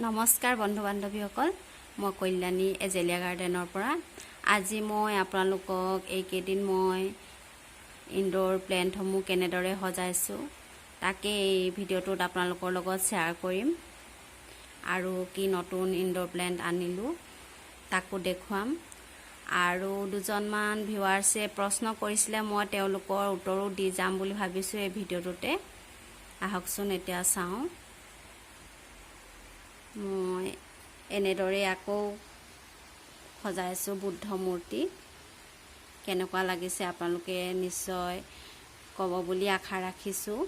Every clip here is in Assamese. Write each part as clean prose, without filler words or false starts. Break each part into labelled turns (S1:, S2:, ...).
S1: নমস্কাৰ বন্ধু বান্ধৱীসকল মই কল্যাণী এজেলিয়া গাৰ্ডেনৰ পৰা আজি মই আপোনালোকক এইকেইদিন মই ইনড'ৰ প্লেণ্টসমূহ কেনেদৰে সজাইছোঁ তাকে এই ভিডিঅ'টোত আপোনালোকৰ লগত শ্বেয়াৰ কৰিম আৰু কি নতুন ইনড'ৰ প্লেণ্ট আনিলোঁ তাকো দেখুৱাম আৰু দুজনমান ভিউৱাৰ্ছে প্ৰশ্ন কৰিছিলে মই তেওঁলোকৰ উত্তৰো দি যাম বুলি ভাবিছোঁ এই ভিডিঅ'টোতে আহকচোন এতিয়া চাওঁ মই এনেদৰে আকৌ সজাইছোঁ বুদ্ধ মূৰ্তি কেনেকুৱা লাগিছে আপোনালোকে নিশ্চয় ক'ব বুলি আশা ৰাখিছোঁ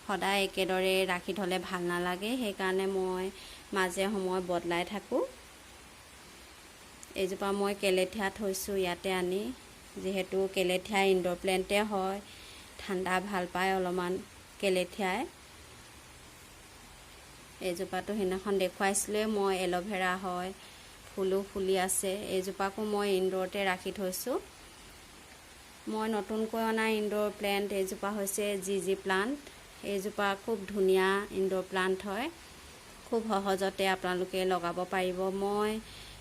S1: সদায় একেদৰে ৰাখি থ'লে ভাল নালাগে সেইকাৰণে মই মাজে সময় বদলাই থাকোঁ এইজোপা মই কেলেথিয়া থৈছোঁ ইয়াতে আনি যিহেতু কেলেথিয়া ইনড'ৰ প্লেণ্টে হয় ঠাণ্ডা ভাল পায় অলপমান কেলেথিয়াই এইজোপাটো সেইদিনাখন দেখুৱাইছিলোৱে মই এল'ভেৰা হয় ফুলো ফুলি আছে এইজোপাকো মই ইনড'ৰতে ৰাখি থৈছোঁ মই নতুনকৈ অনা ইনড'ৰ প্লেণ্ট এইজোপা হৈছে জি প্লাণ্ট এইজোপা খুব ধুনীয়া ইনড'ৰ প্লাণ্ট হয় খুব সহজতে আপোনালোকে লগাব পাৰিব মই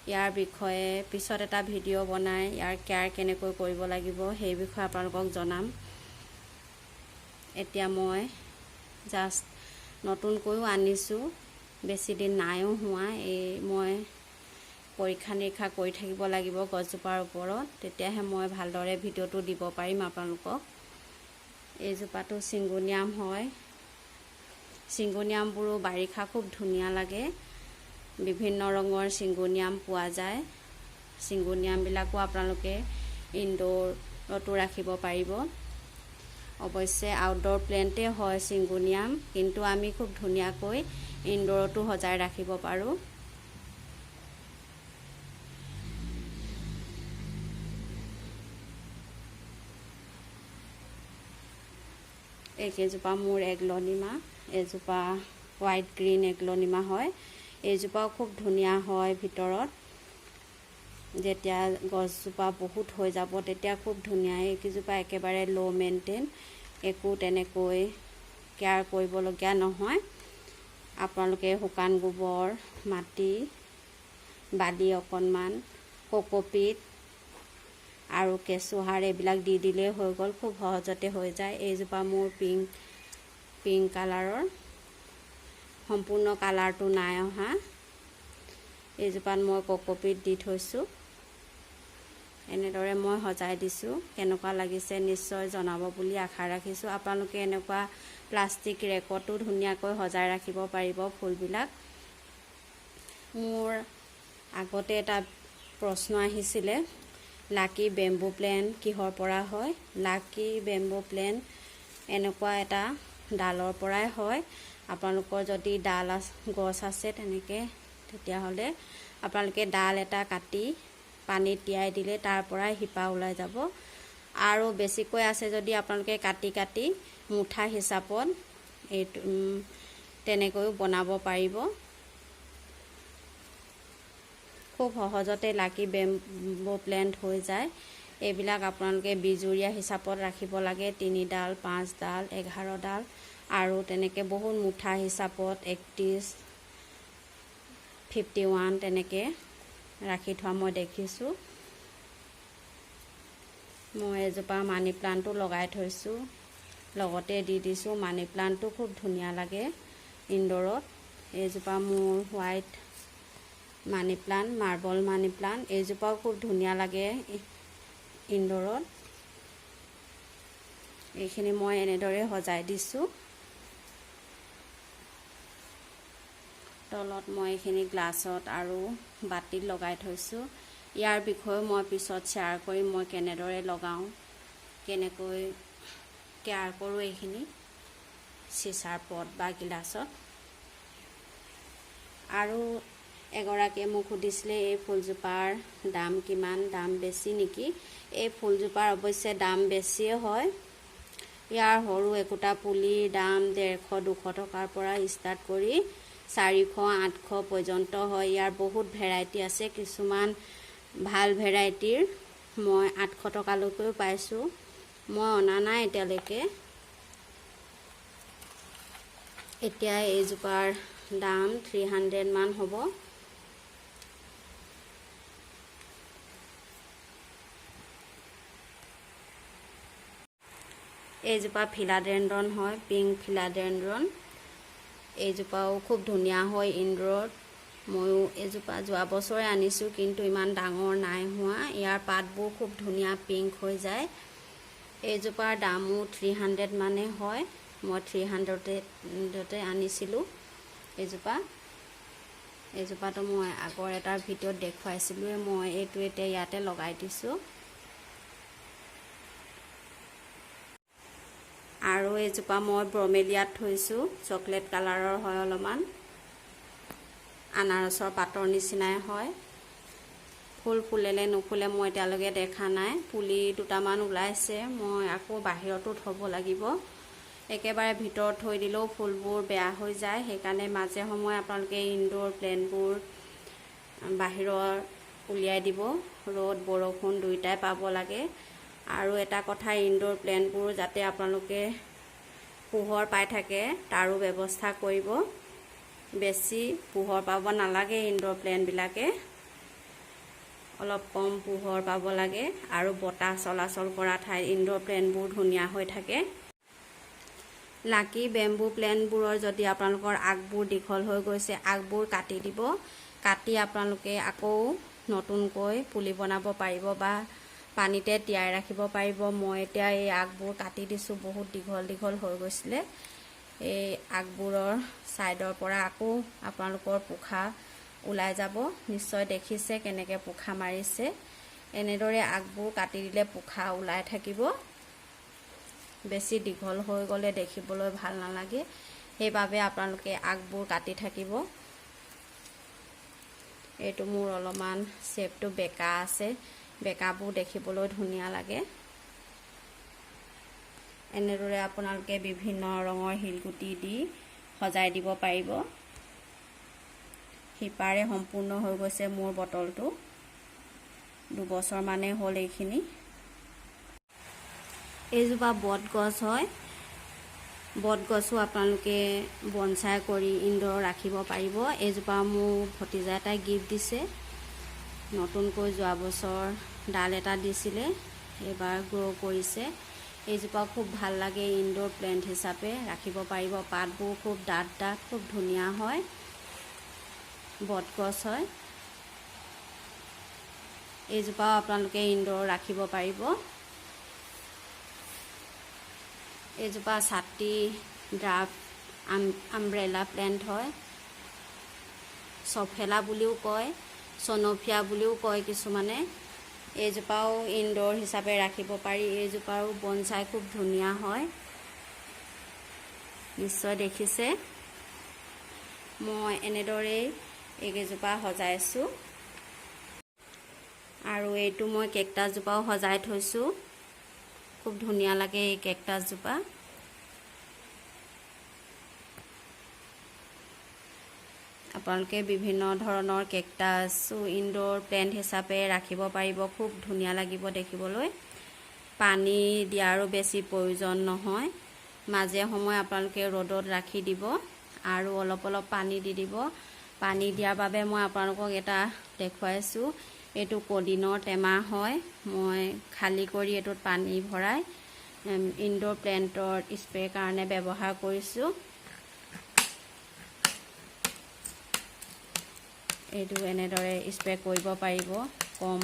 S1: ইয়াৰ বিষয়ে পিছত এটা ভিডিঅ' বনাই ইয়াৰ কেয়াৰ কেনেকৈ কৰিব লাগিব সেই বিষয়ে আপোনালোকক জনাম এতিয়া মই জাষ্ট নতুনকৈও আনিছোঁ বেছি দিন নাইও হোৱা এই মই পৰীক্ষা নিৰীক্ষা কৰি থাকিব লাগিব গছজোপাৰ ওপৰত তেতিয়াহে মই ভালদৰে ভিডিঅ'টো দিব পাৰিম আপোনালোকক এইজোপাটো চিংগোনিয়াম হয় চিংগোনিয়ামবোৰো বাৰিষা খুব ধুনীয়া লাগে বিভিন্ন ৰঙৰ চিংগোনিয়াম পোৱা যায় চিংগোনিয়ামবিলাকো আপোনালোকে ইনড'ৰতো ৰাখিব পাৰিব অৱশ্যে আউটড'ৰ প্লেণ্টে হয় চিংগোনিয়াম কিন্তু আমি খুব ধুনীয়াকৈ ইনড'ৰতো সজাই ৰাখিব পাৰোঁ এইকেইজোপা মোৰ এগ্লনিমা এজোপা হোৱাইট গ্ৰীণ এগ্লনিমা হয় এইজোপাও খুব ধুনীয়া হয় ভিতৰত যেতিয়া গছজোপা বহুত হৈ যাব তেতিয়া খুব ধুনীয়া এইকেইজোপা একেবাৰে ল' মেইনটেইন একো তেনেকৈ কেয়াৰ কৰিবলগীয়া নহয় আপোনালোকে শুকান গোবৰ মাটি বালি অকণমান কোকোপিট আৰু কেঁচুসাৰ এইবিলাক দি দিলেই হৈ গ'ল খুব সহজতে হৈ যায় এইজোপা মোৰ পিংক কালাৰৰ সম্পূৰ্ণ কালাৰটো নাই অহা এইজোপাত মই কোকোপিট দি থৈছোঁ এনেদৰে মই সজাই দিছোঁ কেনেকুৱা লাগিছে নিশ্চয় জনাব বুলি আশা ৰাখিছোঁ আপোনালোকে এনেকুৱা প্লাষ্টিক ৰেকতো ধুনীয়াকৈ সজাই ৰাখিব পাৰিব ফুলবিলাক মোৰ আগতে এটা প্ৰশ্ন আহিছিলে লাকি বেম্বু প্লেণ্ট কিহৰ পৰা হয় লাকি বেম্বু প্লেণ্ট এনেকুৱা এটা ডালৰ পৰাই হয় আপোনালোকৰ যদি ডাল গছ আছে তেনেকৈ তেতিয়াহ'লে আপোনালোকে ডাল এটা কাটি পানীত তিয়াই দিলে তাৰ পৰাই শিপা ওলাই যাব আৰু বেছিকৈ আছে যদি আপোনালোকে কাটি কাটি মুঠা হিচাপত এইটো তেনেকৈও বনাব পাৰিব খুব সহজতে লাকি বেম্বু প্লেণ্ট হৈ যায় এইবিলাক আপোনালোকে বিজুৰীয়া হিচাপত ৰাখিব লাগে 3 ডাল 5 ডাল 11 ডাল আৰু তেনেকৈ বহুত মুঠা হিচাপত 31 51 তেনেকৈ ৰাখি থোৱা মই দেখিছোঁ মই এজোপা মানি প্লাণ্টটো লগাই থৈছোঁ লগতে দি দিছোঁ মানি প্লাণ্টটো খুব ধুনীয়া লাগে ইনড'ৰত এইজোপা মোৰ হোৱাইট মানি প্লাণ্ট মাৰ্বল মানি প্লাণ্ট এইজোপাও খুব ধুনীয়া লাগে ইনড'ৰত এইখিনি মই এনেদৰে সজাই দিছোঁ তলত মই এইখিনি গ্লাছত আৰু বাটিত লগাই থৈছোঁ ইয়াৰ বিষয়ে মই পিছত শ্বেয়াৰ কৰিম মই কেনেদৰে লগাওঁ কেনেকৈ কেয়াৰ কৰোঁ এইখিনি চিচাৰ পট বা গিলাছত আৰু এগৰাকীয়ে মোক সুধিছিলে এই ফুলজোপাৰ দাম কিমান দাম বেছি নেকি এই ফুলজোপাৰ অৱশ্যে দাম বেছিয়ে হয় ইয়াৰ সৰু একোটা পুলিৰ দাম 150-200 টকাৰ পৰা ষ্টাৰ্ট কৰি 400-800 পৰ্যন্ত হয় ইয়াৰ বহুত ভেৰাইটি আছে কিছুমান ভাল ভেৰাইটিৰ মই 800 টকালৈকেও পাইছোঁ মই অনা নাই এতিয়ালৈকে এতিয়া এইজোপাৰ দাম 300 মান হ'ব। এইজোপা ফিলাডেণ্ড্ৰন হয়, পিংক ফিলাডেণ্ড্ৰন। এইজোপাও খুব ধুনীয়া হয় ইনড'ৰত। ময়ো এইজোপা যোৱা বছৰে আনিছোঁ, কিন্তু ইমান ডাঙৰ নাই হোৱা। ইয়াৰ পাতবোৰ খুব ধুনীয়া পিংক হৈ যায়। এইজোপাৰ দামো 300 মানে হয়। মই 300তে আনিছিলোঁ এইজোপাটো মই আগৰ এটা ভিডিঅ'ত দেখুৱাইছিলোঁ। মই এইটো এতিয়া ইয়াতে লগাই দিছোঁ। আৰু এইজোপা মই ব্ৰমেলিয়াত থৈছোঁ। চকলেট কালাৰৰ হয়, অলপমান আনাৰসৰ পাতৰ নিচিনাই হয়। ফুল ফুলেলে নুফুলে মই এতিয়ালৈকে দেখা নাই। পুলি দুটামান ওলাইছে। মই আকৌ বাহিৰতো থ'ব লাগিব। একেবাৰে ভিতৰত থৈ দিলেও ফুলবোৰ বেয়া হৈ যায়। সেইকাৰণে মাজে সময়ে আপোনালোকে ইনড'ৰ প্লেণ্টবোৰ বাহিৰত উলিয়াই দিব। ৰ'দ বৰষুণ দুয়োটাই পাব লাগে। আৰু এটা কথা, ইনড'ৰ প্লেণ্টবোৰ যাতে আপোনালোকে পোহৰ পাই থাকে তাৰো ব্যৱস্থা কৰিব। বেছি পোহৰ পাব নালাগে। ইনড'ৰ প্লেণ্টবিলাকে অলপ কম পোহৰ পাব লাগে, আৰু বতাহ চলাচল কৰা ঠাইত ইনড'ৰ প্লেণ্টবোৰ ধুনীয়া হৈ থাকে। লাকি বেম্বু প্লেণ্টবোৰৰ যদি আপোনালোকৰ আগবোৰ দীঘল হৈ গৈছে, আগবোৰ কাটি দিব। কাটি আপোনালোকে আকৌ নতুনকৈ পুলি বনাব পাৰিব বা পানীতে তিয়াই ৰাখিব পাৰিব। মই এতিয়া এই আগবোৰ কাটি দিছোঁ। বহুত দীঘল দীঘল হৈ গৈছিলে। এই আগবোৰৰ ছাইডৰ পৰা আকৌ আপোনালোকৰ পোখা ওলাই যাব। নিশ্চয় দেখিছে কেনেকৈ পোখা মাৰিছে। এনেদৰে আগবোৰ কাটি দিলে পোখা ওলাই থাকিব। বেছি দীঘল হৈ গ'লে দেখিবলৈ ভাল নালাগে। সেইবাবে আপোনালোকে আগবোৰ কাটি থাকিব। এইটো মোৰ অলপমান শ্বেপটো বেকা আছে। বেকাবোৰ দেখিবলৈ ধুনীয়া লাগে। এনেদৰে আপোনালোকে বিভিন্ন ৰঙৰ শিলগুটি দি সজাই দিব পাৰিব। সিপাৰে সম্পূৰ্ণ হৈ গৈছে মোৰ বটলটো। 2 বছৰ মানে হ'ল এইখিনি। এইজোপা বটগছ হয়। বটগছো আপোনালোকে বনচাই কৰি ইনড'ৰ ৰাখিব পাৰিব। এইজোপা মোৰ ভতিজা এটাই গিফ্ট দিছে। নতুনকৈ যোৱা বছৰ ডাল এটা দিছিলে, এইবাৰ গ্ৰ' কৰিছে। এইজোপা খুব ভাল লাগে। ইনড'ৰ প্লেণ্ট হিচাপে ৰাখিব পাৰিব। পাতবোৰ খুব ডাঠ ডাঠ, খুব ধুনীয়া হয়। বটগছ হয়। এইজোপাও আপোনালোকে ইনড'ৰ ৰাখিব পাৰিব। এইজোপা ছাতি ড্ৰাফ আমব্ৰেলা প্লেণ্ট হয়। চফেলা বুলিও কয়, চনফিয়া বুলিও কয় কিছুমানে। এইজোপাও ইনড'ৰ হিচাপে ৰাখিব পাৰি। এইজোপাও বনচাই খুব ধুনীয়া হয়। নিশ্চয় দেখিছে। মই এনেদৰেই এইকেইজোপা সজাইছোঁ। আৰু এইটো মই কেকটাছজোপাও সজাই থৈছোঁ। খুব ধুনীয়া লাগে এই কেকটাছজোপা। আপোনালোকে বিভিন্ন ধৰণৰ কেকটাছো ইনড'ৰ প্লেণ্ট হিচাপে ৰাখিব পাৰিব। খুব ধুনীয়া লাগিব দেখিবলৈ। পানী দিয়াৰো বেছি প্ৰয়োজন নহয়। মাজে সময়ে আপোনালোকে ৰ'দত ৰাখি দিব আৰু অলপ অলপ পানী দি দিব। পানী দিয়াৰ বাবে মই আপোনালোকক এটা দেখুৱাইছোঁ। এইটো কডিনৰ টেমা হয়। মই খালী কৰি এইটোত পানী ভৰাই ইনড'ৰ প্লেণ্টৰ স্প্ৰেৰ কাৰণে ব্যৱহাৰ কৰিছোঁ। এইটো এনেদৰে স্প্ৰে কৰিব পাৰিব। কম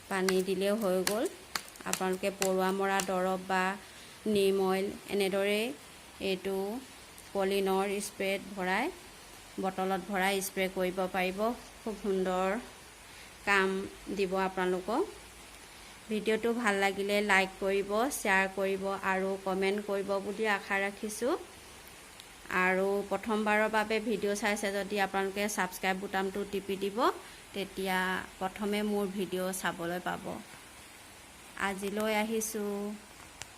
S1: পানী দিলেও হৈ গ'ল। আপোনালোকে পৰুৱা মৰা দৰৱ বা নিম অইল এনেদৰে এইটো কলিনৰ স্প্ৰেত ভৰাই বটলত ভৰাই স্প্ৰে কৰিব পাৰিব। খুব সুন্দৰ কাম দিব আপোনালোকক। ভিডিঅ'টো ভাল লাগিলে লাইক কৰিব, শ্বেয়াৰ কৰিব আৰু কমেণ্ট কৰিব বুলি আশা ৰাখিছোঁ। আৰু প্ৰথমবাৰৰ বাবে ভিডিঅ' চাইছে যদি আপোনালোকে ছাবস্ক্ৰাইব বুটামটো টিপি দিব। তেতিয়া প্ৰথমে মোৰ ভিডিঅ' চাবলৈ পাব। আজিলৈ আহিছোঁ।